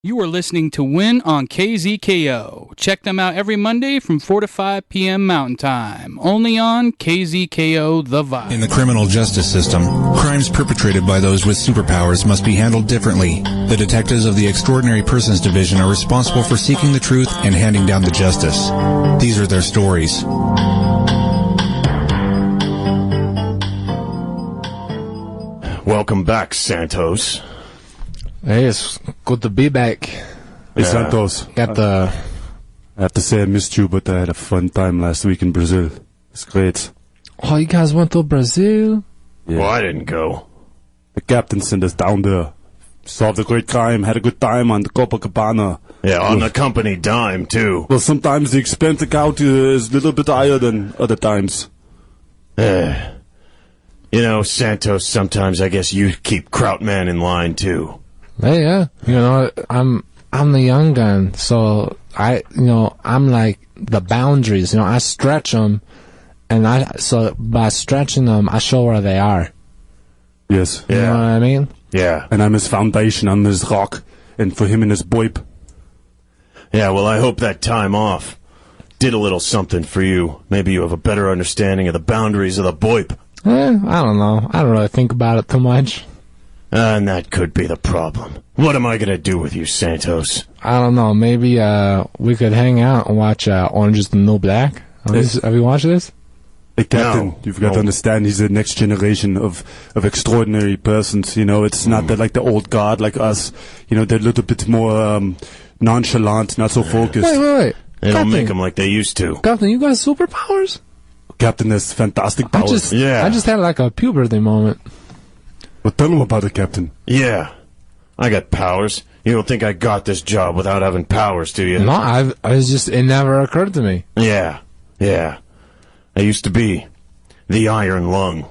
You are listening to Win on KZKO. Check them out every Monday from 4 to 5 p.m. Mountain Time. Only on KZKO The Vibe. In the criminal justice system, crimes perpetrated by those with superpowers must be handled differently. The detectives of the Extraordinary Persons Division are responsible for seeking the truth and handing down the justice. These are their stories. Welcome back, Santos. Hey, it's good to be back. Hey, Santos. I have to say I missed you, but I had a fun time last week in Brazil. It's great. Oh, you guys went to Brazil? Yeah. Well, I didn't go. The captain sent us down there. Solved a great crime, had a good time on the Copacabana. Yeah, on the company dime, too. Well, sometimes the expense account is a little bit higher than other times. You know, Santos, sometimes I guess you keep Krautman in line, too. Hey, yeah. You know, I'm the young gun, so I'm like the boundaries. You know, I stretch them, and so by stretching them, I show where they are. Yes. You know what I mean? Yeah. And I'm his foundation, I'm his rock, and for him and his boip. Yeah, well, I hope that time off did a little something for you. Maybe you have a better understanding of the boundaries of the boip. I don't know. I don't really think about it too much. And that could be the problem. What am I going to do with you, Santos? I don't know. Maybe we could hang out and watch Orange is the New Black. Have you watched this? Hey, Captain, No. You've got to understand he's the next generation of extraordinary persons. You know, it's not that like the old guard like us. You know, they're a little bit more nonchalant, not so focused. Wait. They don't Captain. make them like they used to. Captain, you got superpowers? Captain has fantastic powers. I just had like a puberty moment. Well, tell him about it, Captain. Yeah, I got powers. You don't think I got this job without having powers, do you? No, it never occurred to me. Yeah. I used to be the Iron Lung.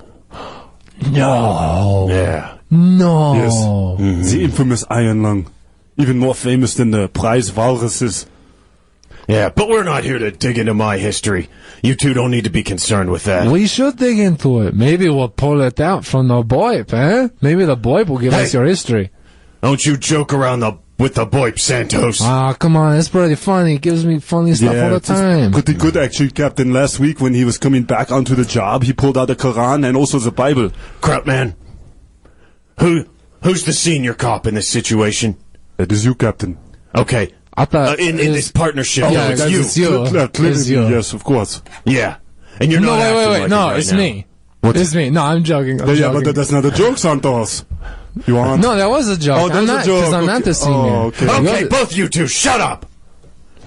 No. Yeah. No. Yes. Mm-hmm. The infamous Iron Lung. Even more famous than the prize walruses. Yeah, but we're not here to dig into my history. You two don't need to be concerned with that. We should dig into it. Maybe we'll pull it out from the boip, eh? Maybe the boip will give us your history. Don't you joke around with the boip, Santos. Ah, come on. It's pretty funny. It gives me funny stuff all the it's time. pretty good, actually, Captain. Last week, when he was coming back onto the job, he pulled out the Quran and also the Bible. Krautman, who's the senior cop in this situation? That is you, Captain. Okay. I thought In this partnership, Yeah, it's that's you. it's you. Clearly, It's you. yes, of course. Yeah. And you're No, not acting wait. like it No, right it's now. me. What? It's me. No, I'm joking. I'm Yeah, joking. but that's not a joke, Santos. You want? No, that was a joke. Oh, that I'm was a not, joke. because I'm not Okay. the senior. Oh, okay. Okay, You're- both you two, shut up!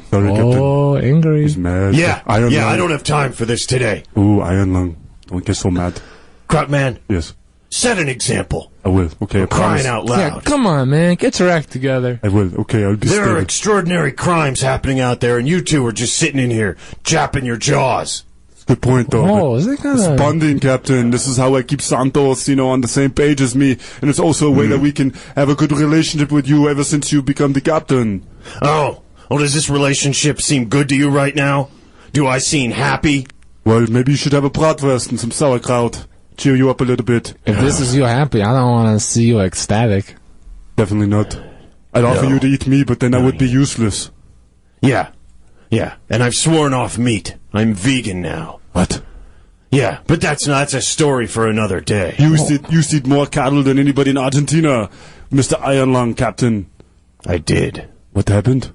Sorry, Captain. Oh, angry. He's mad. Yeah, Iron Lung. I don't have time for this today. Ooh, Iron Lung. Don't get so mad. Krautman, Yes, set an example. I will. Okay, I promise. Crying out Yeah, loud. come on, man. Get your act together. I will. Okay, I'll be There are stable. extraordinary crimes happening out there, and you two are just sitting in here, japping your jaws. Good point, though. Oh, is it kind It's of... bonding, Captain. This is how I keep Santos, on the same page as me. And it's also a way that we can have a good relationship with you ever since you become the captain. Oh, does this relationship seem good to you right now? Do I seem happy? Well, maybe you should have a bratwurst and some sauerkraut. Cheer you up a little bit. If this is you happy, I don't want to see you ecstatic. Definitely not. I'd offer you to eat me, but then I would be useless. Yeah. And I've sworn off meat. I'm vegan now. What? Yeah, but that's a story for another day. You eat more cattle than anybody in Argentina, Mr. Iron Lung, Captain. I did. What happened?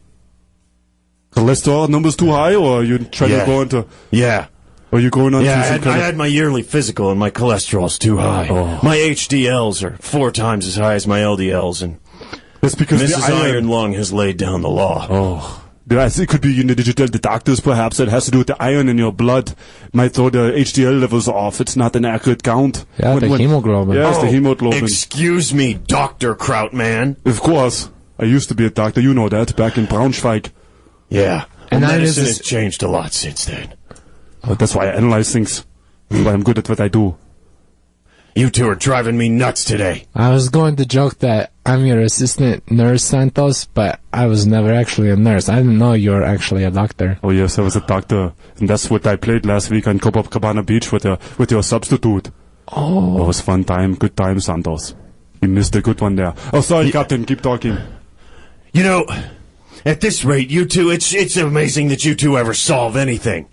Cholesterol numbers too high, or are you trying to go into... Yeah. Are you going on Yeah, to some I kind of... had my yearly physical and my cholesterol's too high. Oh. My HDLs are 4 times as high as my LDLs, and That's because Mrs. the Iron Lung has laid down the law. Oh. Yes, it could be the doctors perhaps. It has to do with the iron in your blood. Might throw the HDL levels off. It's not an accurate count. Yeah, the hemoglobin. Yeah, it's the hemoglobin. Excuse me, Dr. Krautman. Of course. I used to be a doctor. You know that. Back in Braunschweig. Yeah. And Well, that medicine is- has changed a lot since then. That's why I analyze things. That's why I'm good at what I do. You two are driving me nuts today. I was going to joke that I'm your assistant nurse, Santos, but I was never actually a nurse. I didn't know you were actually a doctor. Oh yes, I was a doctor. And that's what I played last week on Copacabana Beach with your substitute. Oh, it was fun time. Good time, Santos. You missed a good one there. Oh, sorry, Captain. Keep talking. You know, at this rate, you two, it's amazing that you two ever solve anything.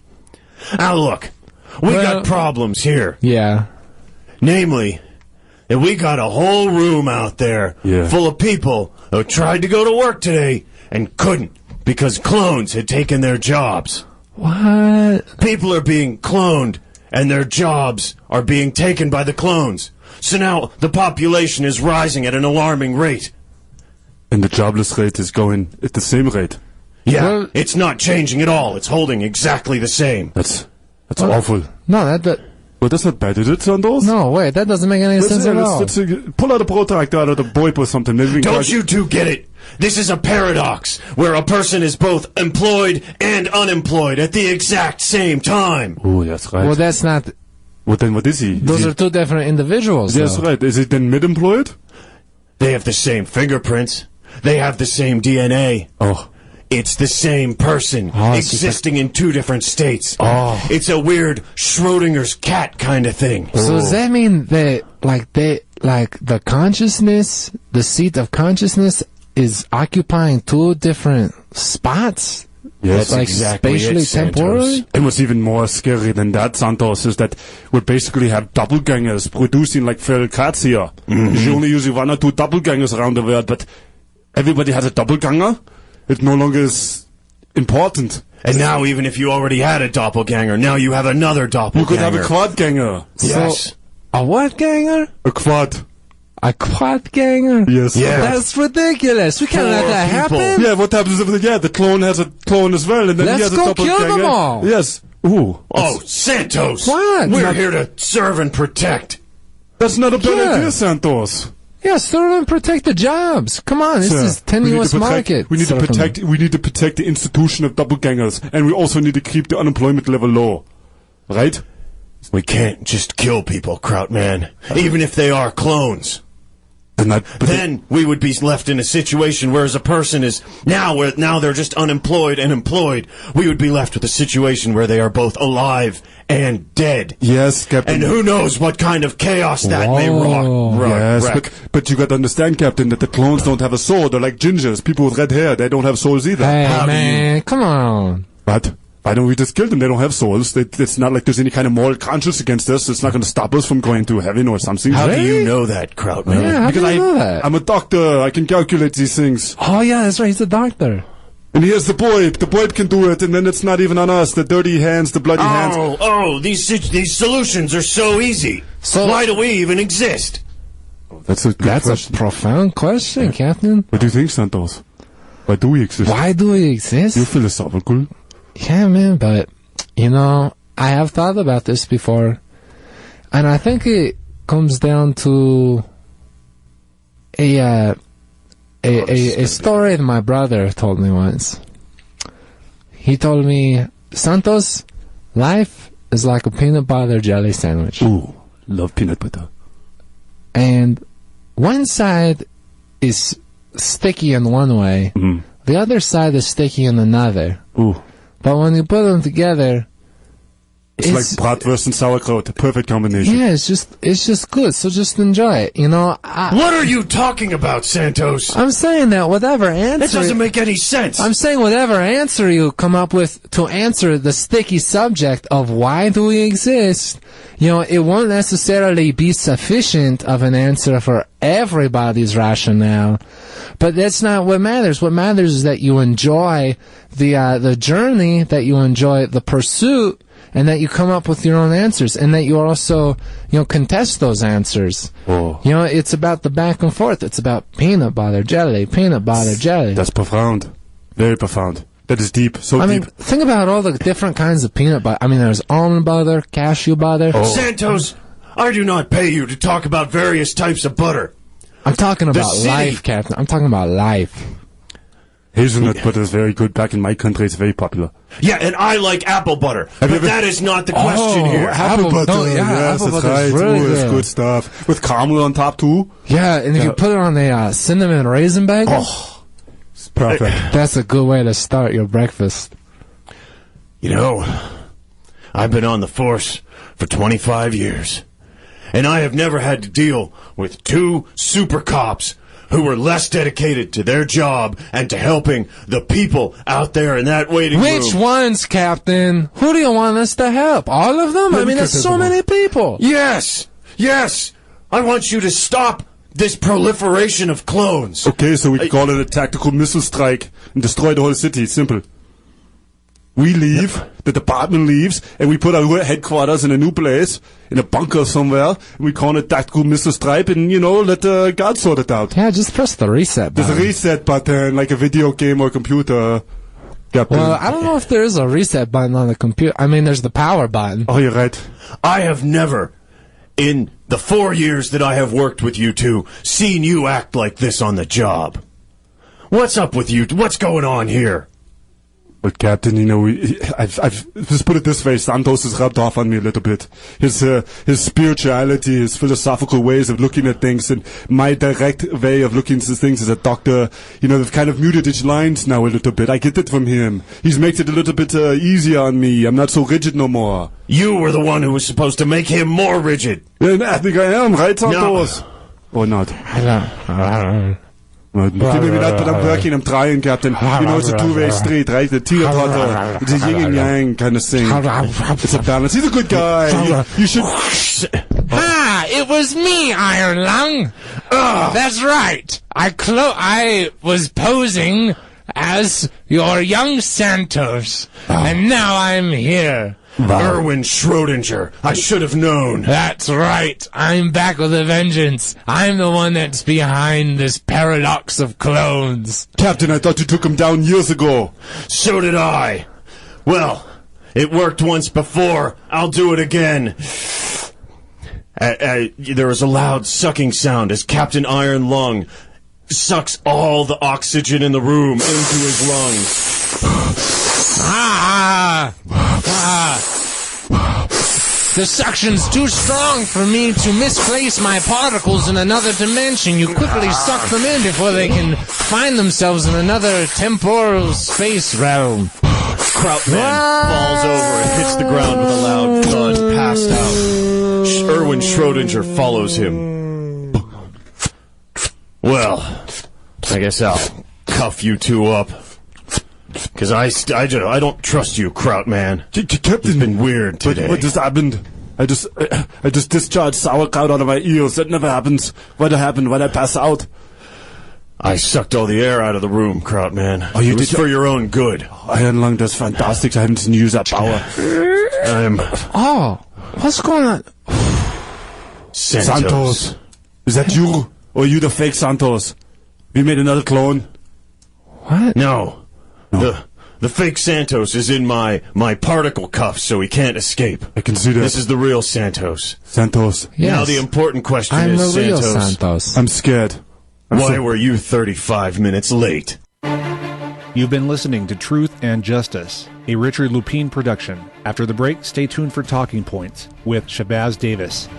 Now look, we got problems here. Yeah. Namely, that we got a whole room out there full of people who tried to go to work today and couldn't because clones had taken their jobs. What? People are being cloned and their jobs are being taken by the clones. So now the population is rising at an alarming rate. And the jobless rate is going at the same rate. Yeah, Well, it's not changing at all. It's holding exactly the same. That's awful. No, that Well, that's not bad, is it, Santos? no, wait, that doesn't make any sense at all. Let's pull out a protractor out of the VoIP or something. Maybe we can Don't you two get it? This is a paradox where a person is both employed and unemployed at the exact same time. Oh, that's right. Well, that's not. Well, then what is he? Those are two different individuals. That's though. right. Is he then mid-employed? They have the same fingerprints. They have the same DNA. Oh. It's the same person existing in two different states. Oh. It's a weird Schrodinger's cat kind of thing. So does that mean that the consciousness, the seat of consciousness, is occupying two different spots? Yes, like exactly spatially, it, Santos. temporally. And what's even more scary than that, Santos, is that we basically have doppelgangers producing like feral cats here. There's only usually one or two doppelgangers around the world, but everybody has a doppelganger. It no longer is important. And now, even if you already had a doppelganger, now you have another You doppelganger. could have a quadganger. Yes. So, a what ganger? A quad. A quad ganger? Yes. Yeah. That's ridiculous. We can't let that people. happen. Yeah, what happens if the clone has a clone as well, and then he Let's has a go doppelganger? kill them all. Yes. Ooh. Oh, Santos! What? We're Not- here to serve and protect. That's not a bad Yeah. idea, Santos. Yeah, serve and protect the jobs. Come on, this Sir, is tenuous market. We need to Certainly. protect. We need to protect the institution of doppelgangers, and we also need to keep the unemployment level low. Right? We can't just kill people, Krautman, even if they are clones. Then we would be left in a situation where as a person is now they're just unemployed and employed. We would be left with a situation where they are both alive and dead. Yes, Captain. And who knows what kind of chaos that may Yes, wreck. but you got to understand, Captain, that the clones don't have a soul. They're like gingers, people with red hair. They don't have souls either. Hey, How do man, come on. But why don't we just kill them? They don't have souls. It's not like there's any kind of moral conscience against us. It's not going to stop us from going to heaven or something. How do Really? you know that, Krautman? Yeah, how do you know that? I'm a doctor. I can calculate these things. Oh, yeah, that's right. He's a doctor. And here's the VoIP. The VoIP can do it, and then it's not even on us. The dirty hands, the bloody hands. These solutions are so easy. So- Why do we even exist? That's a good That's question. a profound question, Captain. What do you think, Santos? Why do we exist? Why do we exist? You're philosophical. Yeah, man, but, you know, I have thought about this before, and I think it comes down to a story that my brother told me once. He told me, Santos, life is like a peanut butter jelly sandwich. Ooh, love peanut butter. And one side is sticky in one way, the other side is sticky in another. Ooh. But when you put them together, It's like bratwurst and sauerkraut, a perfect combination. yeah, it's just good. So just enjoy it. You know, What are you talking about, Santos? I'm saying that whatever That answer, doesn't make any sense. I'm saying whatever answer you come up with to answer the sticky subject of why do we exist, you know, it won't necessarily be sufficient of an answer for everybody's rationale. But that's not what matters. What matters is that you enjoy the journey, that you enjoy the pursuit, and that you come up with your own answers, and that you also, you know, contest those answers. Oh. You know, it's about the back and forth. It's about peanut butter jelly, peanut butter jelly. That's profound. Very profound. That is deep. So I deep. mean, think about all the different kinds of peanut butter. I mean, there's almond butter, cashew butter. Santos, I do not pay you to talk about various types of butter. I'm talking about city- life, Captain. I'm talking about life. Hazelnut butter is very good. Back in my country, it's very popular. Yeah, and I like apple butter. But you ever- that is not the question here. apple butter. No, yeah, yes, apple that's butter is right. really Ooh, it's good. good stuff. With caramel on top, too. Yeah, and if you put it on a cinnamon raisin bagel, It's perfect. that's a good way to start your breakfast. You know, I've been on the force for 25 years, and I have never had to deal with two super cops who were less dedicated to their job and to helping the people out there in that waiting room. Which ones, Captain? Who do you want us to help? All of them? I mean, there's so many people. Yes! Yes! I want you to stop this proliferation of clones. Okay, so we call it a tactical missile strike and destroy the whole city. Simple. We leave, the department leaves, and we put our headquarters in a new place, in a bunker somewhere, and we call it tactical missile strike, and, let the guards sort it out. Yeah, just press the reset button. There's a reset button, like a video game or computer. Captain. Well, I don't know if there is a reset button on the computer. I mean, there's the power button. Oh, you're right. I have never, in the 4 years that I have worked with you two, seen you act like this on the job. What's up with you? What's going on here? But Captain, I've let's put it this way, Santos has rubbed off on me a little bit. His spirituality, his philosophical ways of looking at things, and my direct way of looking at things as a doctor, they've kind of muted his lines now a little bit. I get it from him. He's made it a little bit easier on me. I'm not so rigid no more. You were the one who was supposed to make him more rigid. And I think I am, right, Santos? No. Or not? I don't. Give me that, but I'm working, I'm trying, Captain. It's a two-way street, right? The teeter-totter, it's a yin and yang kind of thing. It's a balance. He's a good guy. You should... It was me, Iron Lung. That's right. I was posing as your young Santos, and now I'm here. Erwin Schrodinger. I should have known. That's right. I'm back with a vengeance. I'm the one that's behind this paradox of clones. Captain, I thought you took him down years ago. So did I. Well, it worked once before. I'll do it again. There was a loud sucking sound as Captain Iron Lung sucks all the oxygen in the room into his lungs. The suction's too strong for me to misplace my particles in another dimension. You quickly suck them in before they can find themselves in another temporal space realm. Krautman falls over and hits the ground with a loud thud, passed out. Erwin Schrodinger follows him. Well, I guess I'll cuff you two up. Because I don't trust you, Krautman. Captain, it's been weird today. What just happened? I just discharged sauerkraut out of my ears. That never happens. What happened? Why'd I pass out? I sucked all the air out of the room, Krautman. Oh, you it was did for your own good. Iron Lung, that's fantastic. I haven't seen you use that power. What's going on? Santos. Is that you? Or are you the fake Santos? We made another clone? What? No. The fake Santos is in my particle cuffs, so he can't escape. I can see that. This is the real Santos. Santos. Yes. Now the important question I'm is, the real Santos, Santos. I'm scared. Why were you 35 minutes late? You've been listening to Truth and Justice, a Richard Lupine production. After the break, stay tuned for Talking Points with Shabazz Davis.